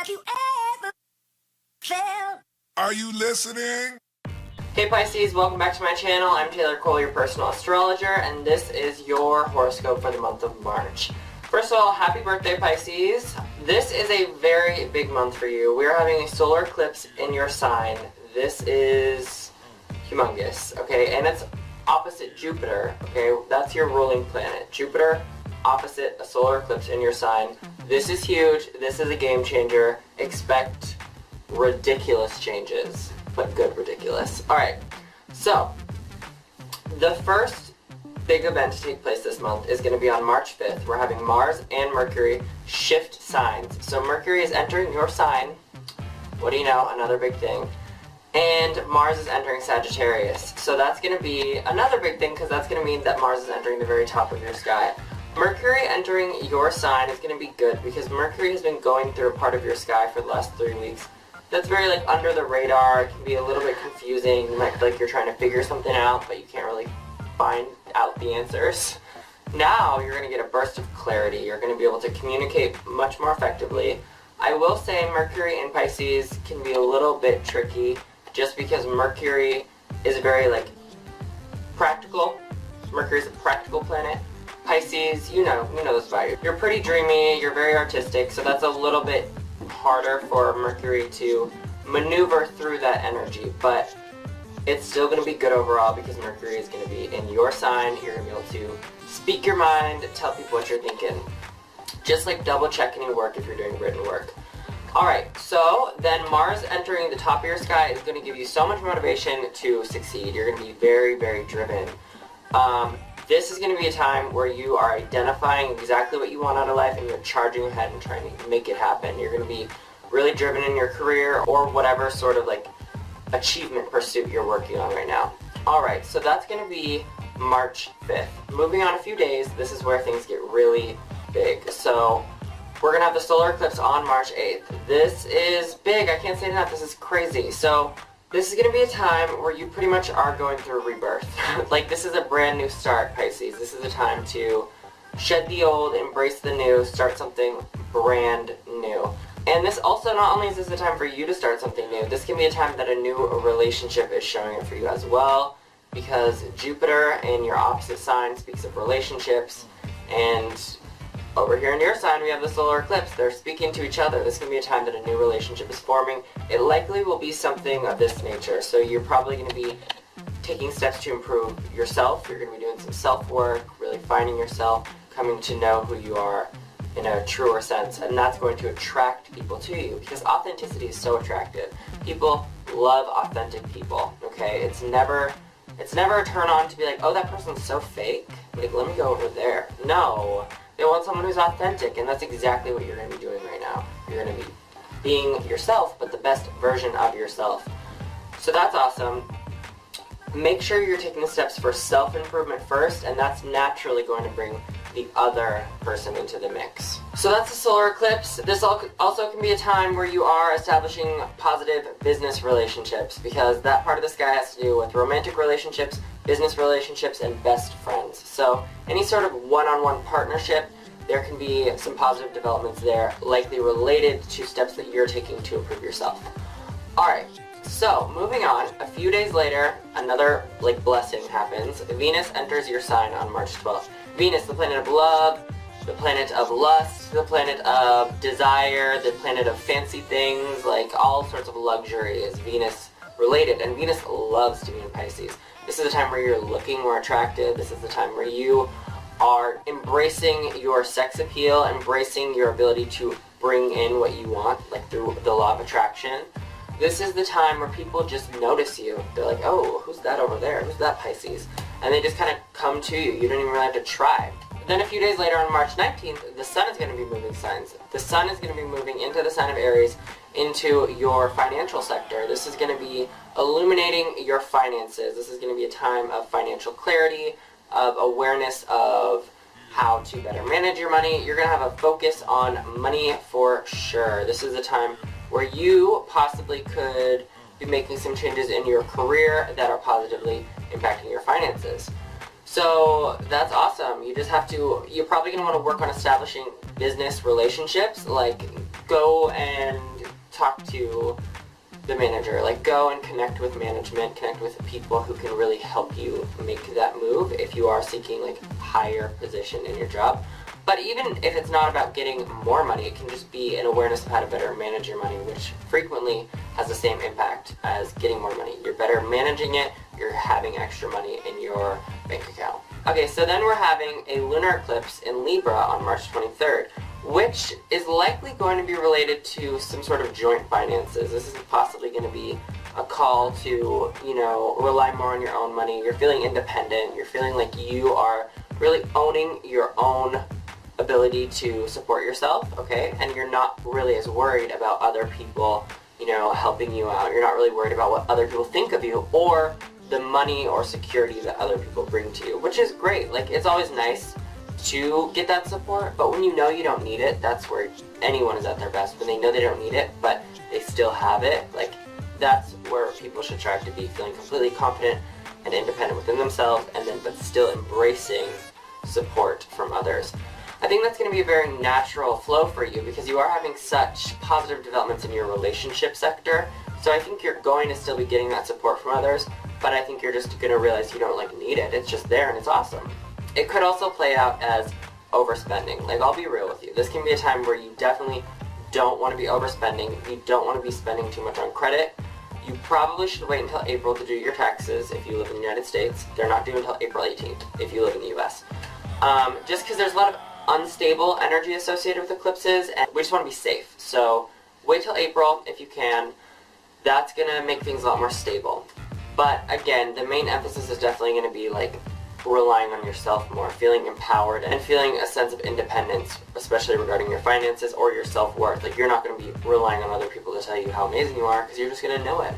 Have you ever felt? Are you listening? Hey Pisces, welcome back to my channel. I'm Taylor Cole, your personal astrologer, and this is your horoscope for the month of March. First of all, happy birthday Pisces. This is a very big month for you. We are having a solar eclipse in your sign. This is humongous, okay? And it's opposite Jupiter, okay? That's your ruling planet. Jupiter opposite a solar eclipse in your sign. This is huge. This is a game changer. Expect ridiculous changes, but good ridiculous. Alright, so the first big event to take place this month is going to be on March 5th. We're having Mars and Mercury shift signs. So Mercury is entering your sign. What do you know? Another big thing. And Mars is entering Sagittarius. So that's going to be another big thing because that's going to mean that Mars is entering the very top of your sky. Mercury entering your sign is going to be good because Mercury has been going through a part of your sky for the last 3 weeks. That's very like under the radar. It can be a little bit confusing. You might feel like you're trying to figure something out, but you can't really find out the answers. Now you're going to get a burst of clarity. You're going to be able to communicate much more effectively. I will say Mercury in Pisces can be a little bit tricky just because Mercury is very like practical. Mercury is a practical planet. Pisces, you know this about you. You're pretty dreamy, you're very artistic, so that's a little bit harder for Mercury to maneuver through that energy, but it's still going to be good overall because Mercury is going to be in your sign. You're going to be able to speak your mind, tell people what you're thinking. Just like double check any work if you're doing written work. Alright, so then Mars entering the top of your sky is going to give you so much motivation to succeed. You're going to be very, very driven. This is going to be a time where you are identifying exactly what you want out of life and you're charging ahead and trying to make it happen. You're going to be really driven in your career or whatever sort of like achievement pursuit you're working on right now. Alright, so that's going to be March 5th. Moving on a few days, this is where things get really big. So we're going to have the solar eclipse on March 8th. This is big. I can't say enough. This is crazy. So this is going to be a time where you pretty much are going through a rebirth. Like this is a brand new start, Pisces. This is a time to shed the old, embrace the new, start something brand new. And this also, not only is this a time for you to start something new, this can be a time that a new relationship is showing up for you as well, because Jupiter in your opposite sign speaks of relationships, and over here in your sign we have the solar eclipse. They're speaking to each other. This can be a time that a new relationship is forming. It likely will be something of this nature, so you're probably going to be taking steps to improve yourself. You're going to be doing some self-work, really finding yourself, coming to know who you are in a truer sense, and that's going to attract people to you because authenticity is so attractive. People love authentic people, okay? It's never a turn on to be like, oh, that person's so fake, like let me go over there. No, they want someone who's authentic, and that's exactly what you're going to be doing right now. You're going to be being yourself, but the best version of yourself. So that's awesome. Make sure you're taking the steps for self-improvement first, and that's naturally going to bring the other person into the mix. So that's the solar eclipse. This also can be a time where you are establishing positive business relationships, because that part of the sky has to do with romantic relationships, business relationships, and best friends. So any sort of one-on-one partnership, there can be some positive developments there, likely related to steps that you're taking to improve yourself. Alright. So, moving on, a few days later, another, blessing happens. Venus enters your sign on March 12th. Venus, the planet of love, the planet of lust, the planet of desire, the planet of fancy things, all sorts of luxury is Venus related, and Venus loves to be in Pisces. This is the time where you're looking more attractive. This is the time where you are embracing your sex appeal, embracing your ability to bring in what you want, through the law of attraction. This is the time where people just notice you. They're like, oh, who's that over there? Who's that Pisces? And they just kind of come to you. You don't even really have to try. Then a few days later on March 19th, the sun is going to be moving signs. The sun is going to be moving into the sign of Aries, into your financial sector. This is going to be illuminating your finances. This is going to be a time of financial clarity, of awareness of how to better manage your money. You're going to have a focus on money for sure. This is a time where you possibly could be making some changes in your career that are positively impacting your finances. So that's awesome. You're probably going to want to work on establishing business relationships, go and talk to the manager. Like, go and connect with management, connect with people who can really help you make that move if you are seeking like higher position in your job. But even if it's not about getting more money, it can just be an awareness of how to better manage your money, which frequently has the same impact as getting more money. You're better managing it, you're having extra money in your bank account. Okay, so then we're having a lunar eclipse in Libra on March 23rd, which is likely going to be related to some sort of joint finances. This is possibly going to be a call to, you know, rely more on your own money. You're feeling independent. You're feeling like you are really owning your own ability to support yourself, okay? And you're not really as worried about other people, you know, helping you out. You're not really worried about what other people think of you or the money or security that other people bring to you, which is great. Like, it's always nice to get that support, but when you know you don't need it, that's where anyone is at their best. When they know they don't need it, but they still have it, like, that's where people should strive to be, feeling completely confident and independent within themselves, and then but still embracing support from others. I think that's going to be a very natural flow for you because you are having such positive developments in your relationship sector. So I think you're going to still be getting that support from others, but I think you're just going to realize you don't like need it. It's just there and it's awesome. It could also play out as overspending. Like, I'll be real with you. This can be a time where you definitely don't want to be overspending. You don't want to be spending too much on credit. You probably should wait until April to do your taxes if you live in the United States. They're not due until April 18th if you live in the US. Just because there's a lot of unstable energy associated with eclipses, and we just want to be safe. So wait till April if you can. That's going to make things a lot more stable. But again, the main emphasis is definitely going to be like relying on yourself more, feeling empowered, and feeling a sense of independence, especially regarding your finances or your self-worth. Like, you're not going to be relying on other people to tell you how amazing you are because you're just going to know it.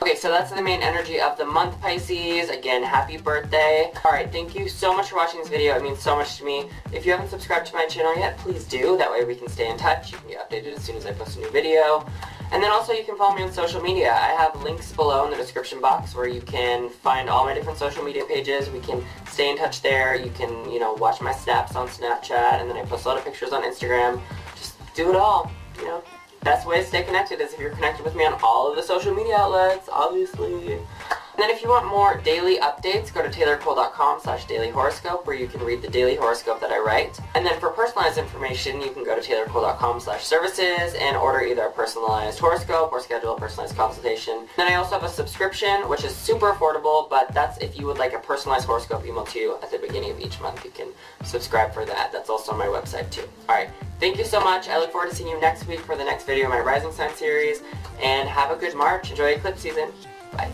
Okay, so that's the main energy of the month, Pisces. Again, happy birthday. Alright, thank you so much for watching this video. It means so much to me. If you haven't subscribed to my channel yet, please do. That way we can stay in touch. You can get updated as soon as I post a new video. And then also you can follow me on social media. I have links below in the description box where you can find all my different social media pages. We can stay in touch there. You can, you know, watch my snaps on Snapchat, and then I post a lot of pictures on Instagram. Just do it all, you know. Best way to stay connected is if you're connected with me on all of the social media outlets, obviously. And then if you want more daily updates, go to taylorcole.com/dailyhoroscope where you can read the daily horoscope that I write. And then for personalized information, you can go to taylorcole.com/services and order either a personalized horoscope or schedule a personalized consultation. Then I also have a subscription, which is super affordable, but that's if you would like a personalized horoscope emailed to you at the beginning of each month. You can subscribe for that. That's also on my website too. Alright, thank you so much. I look forward to seeing you next week for the next video of my Rising Sign series. And have a good March. Enjoy eclipse season. Bye.